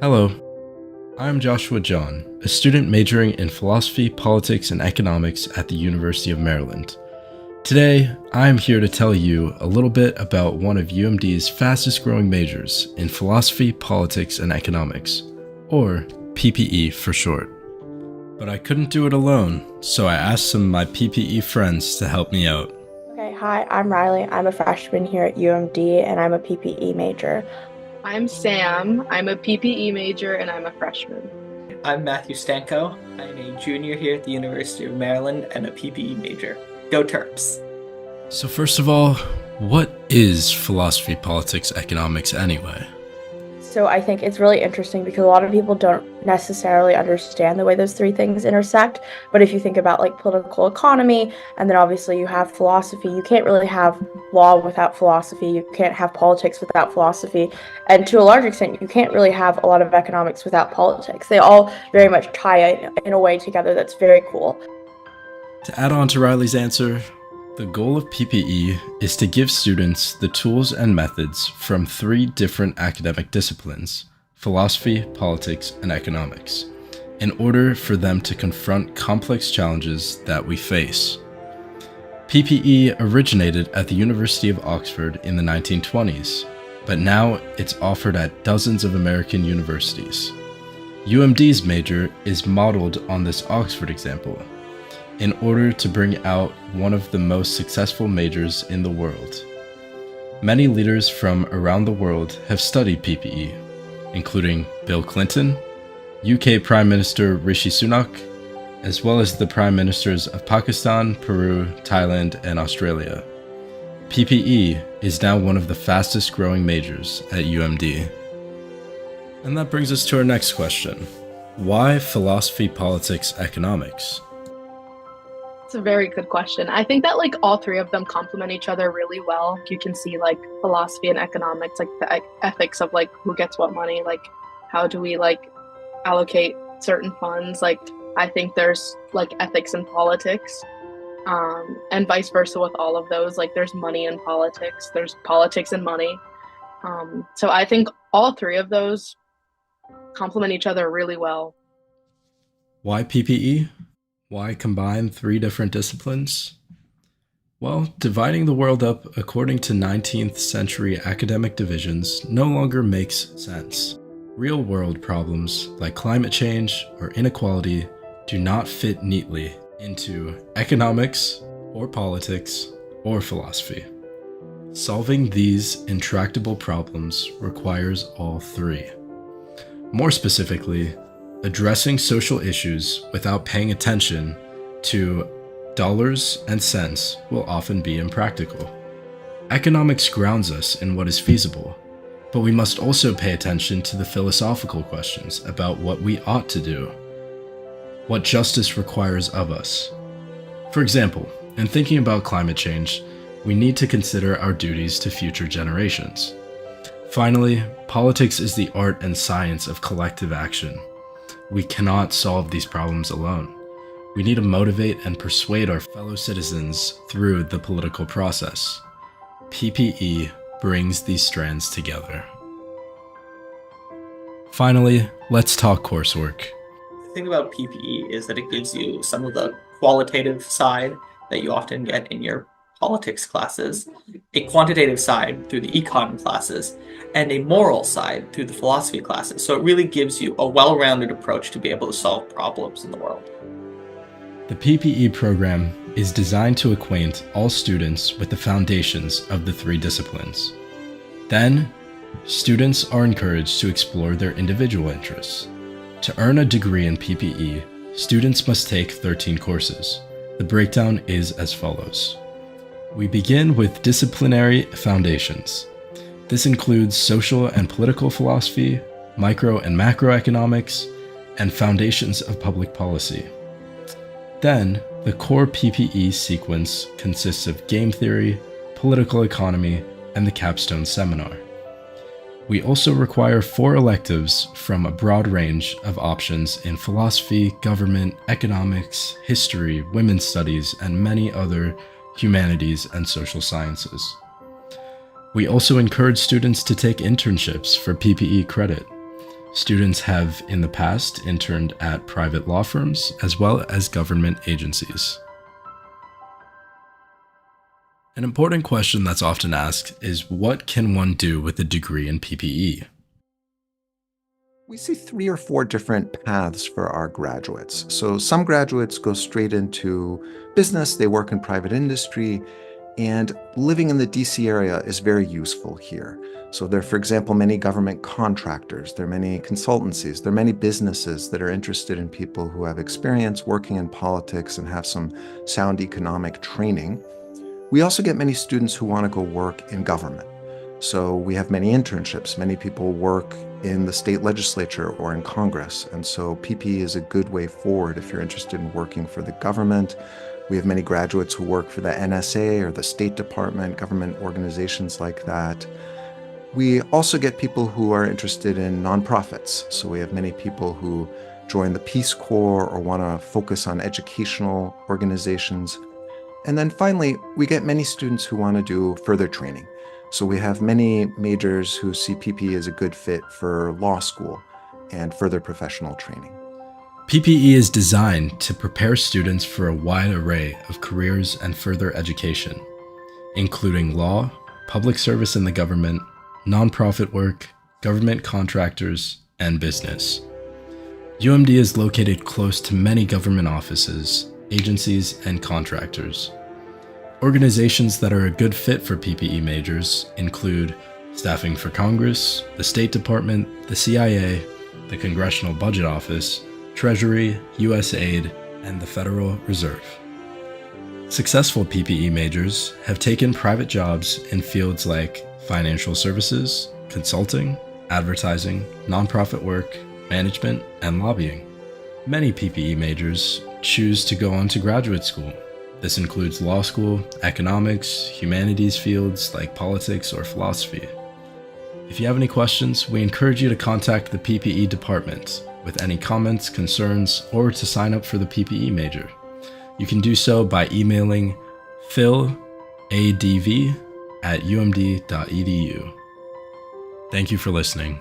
Hello, I'm Joshua John, a student majoring in philosophy, politics, and economics at the University of Maryland. Today, I'm here to tell you a little bit about one of UMD's fastest growing majors in philosophy, politics, and economics, or PPE for short. But I couldn't do it alone, so I asked some of my PPE friends to help me out. Okay, hi, I'm Riley. I'm a freshman here at UMD and I'm a PPE major. I'm Sam. I'm a PPE major and I'm a freshman. I'm Matthew Stanko. I'm a junior here at the University of Maryland and a PPE major. Go Terps! So first of all, what is philosophy, politics, economics anyway? So I think it's really interesting because a lot of people don't necessarily understand the way those three things intersect. But if you think about like political economy, and then obviously you have philosophy, you can't really have law without philosophy. You can't have politics without philosophy. And to a large extent, you can't really have a lot of economics without politics. They all very much tie in a way together that's very cool. To add on to Riley's answer, the goal of PPE is to give students the tools and methods from three different academic disciplines, philosophy, politics, and economics, in order for them to confront complex challenges that we face. PPE originated at the University of Oxford in the 1920s, but now it's offered at dozens of American universities. UMD's major is modeled on this Oxford example, in order to bring out one of the most successful majors in the world. Many leaders from around the world have studied PPE, including Bill Clinton, UK Prime Minister Rishi Sunak, as well as the Prime Ministers of Pakistan, Peru, Thailand, and Australia. PPE is now one of the fastest growing majors at UMD. And that brings us to our next question. Why philosophy, politics, economics? It's a very good question. I think that like all three of them complement each other really well. You can see like philosophy and economics, like the ethics of like who gets what money, like how do we like allocate certain funds. Like I think there's like ethics in politics, and vice versa with all of those. Like there's money in politics, there's politics and money. So I think all three of those complement each other really well. Why PPE? Why combine three different disciplines? Well, dividing the world up according to 19th century academic divisions no longer makes sense. Real world problems like climate change or inequality do not fit neatly into economics or politics or philosophy. Solving these intractable problems requires all three. More specifically, addressing social issues without paying attention to dollars and cents will often be impractical. Economics grounds us in what is feasible, but we must also pay attention to the philosophical questions about what we ought to do, what justice requires of us. For example, in thinking about climate change, we need to consider our duties to future generations. Finally, politics is the art and science of collective action. We cannot solve these problems alone. We need to motivate and persuade our fellow citizens through the political process. PPE brings these strands together. Finally, let's talk coursework. The thing about PPE is that it gives you some of the qualitative side that you often get in your politics classes, a quantitative side through the econ classes, and a moral side through the philosophy classes. So it really gives you a well-rounded approach to be able to solve problems in the world. The PPE program is designed to acquaint all students with the foundations of the three disciplines. Then, students are encouraged to explore their individual interests. To earn a degree in PPE, students must take 13 courses. The breakdown is as follows. We begin with disciplinary foundations. This includes social and political philosophy, micro and macroeconomics, and foundations of public policy. Then, the core PPE sequence consists of game theory, political economy, and the capstone seminar. We also require 4 electives from a broad range of options in philosophy, government, economics, history, women's studies, and many other humanities and social sciences. We also encourage students to take internships for PPE credit. Students have in the past interned at private law firms as well as government agencies. An important question that's often asked is, what can one do with a degree in PPE? We see 3 or 4 different paths for our graduates. So some graduates go straight into business, they work in private industry, and living in the DC area is very useful here. So there are, for example, many government contractors, there are many consultancies, there are many businesses that are interested in people who have experience working in politics and have some sound economic training. We also get many students who want to go work in government. So we have many internships. Many people work in the state legislature or in Congress. And so PPE is a good way forward if you're interested in working for the government. We have many graduates who work for the NSA or the State Department, government organizations like that. We also get people who are interested in nonprofits. So we have many people who join the Peace Corps or want to focus on educational organizations. And then finally, we get many students who want to do further training. So we have many majors who see PPE as a good fit for law school and further professional training. PPE is designed to prepare students for a wide array of careers and further education, including law, public service in the government, nonprofit work, government contractors, and business. UMD is located close to many government offices, agencies, and contractors. Organizations that are a good fit for PPE majors include Staffing for Congress, the State Department, the CIA, the Congressional Budget Office, Treasury, USAID, and the Federal Reserve. Successful PPE majors have taken private jobs in fields like financial services, consulting, advertising, nonprofit work, management, and lobbying. Many PPE majors choose to go on to graduate school. This includes law school, economics, humanities fields like politics or philosophy. If you have any questions, we encourage you to contact the PPE department with any comments, concerns, or to sign up for the PPE major. You can do so by emailing philadv@umd.edu. Thank you for listening.